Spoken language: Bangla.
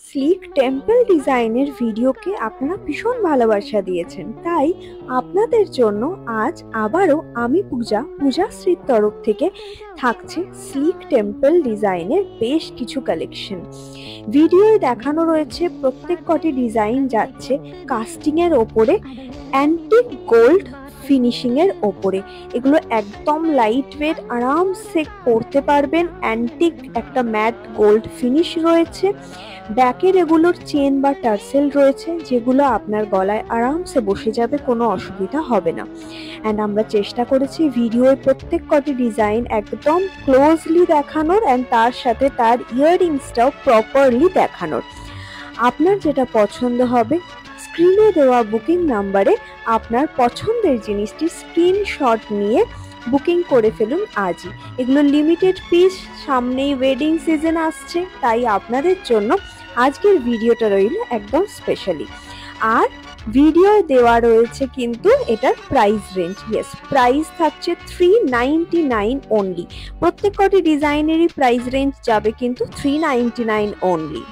স্লিক টেম্পল ডিজাইনের ভিডিওকে আপনারা ভীষণ ভালোবাসা দিয়েছেন, তাই আপনাদের জন্য আজ আবারও আমি পূজাশ্রীর তরফ থেকে থাকছে স্লিক টেম্পল ডিজাইনের বেশ কিছু কালেকশন। ভিডিওয়ে দেখানো রয়েছে প্রত্যেক কটি ডিজাইন যাচ্ছে কাস্টিং এর ওপরে, অ্যান্টিক গোল্ড ফিনিশিং এর ওপরে। এগুলো একদম লাইট ওয়েট, আরামসে পরতে পারবেন। অ্যান্টিক একটা ম্যাট গোল্ড ফিনিশ রয়েছে। ব্যাকের এগুলোর চেন বা টার্সেল রয়েছে, যেগুলো আপনার গলায় আরামসে বসে যাবে, কোনো অসুবিধা হবে না। অ্যান্ড আমরা চেষ্টা করেছি ভিডিওর প্রত্যেক কটি ডিজাইন একদম ক্লোজলি দেখানোর, অ্যান্ড তার সাথে তার ইয়াররিংসটাও প্রপারলি দেখানোর। আপনার যেটা পছন্দ হবে স্ক্রিনে দেওয়া বুকিং নাম্বারে আপনার পছন্দের জিনিসটি স্ক্রিনশট নিয়ে বুকিং করে ফেলুন আজই। এগুলো লিমিটেড পিস, সামনেই ওয়েডিং সিজন আসছে, তাই আপনাদের জন্য আজকের ভিডিওটা রইল একদম স্পেশালি। আর ভিডিও দেওয়া রয়েছে কিন্তু এটার প্রাইস রেঞ্জ, ইয়েস প্রাইস থাকছে 399 অনলি। প্রত্যেক কটি ডিজাইনেরই প্রাইস রেঞ্জ যাবে কিন্তু 399 অনলি।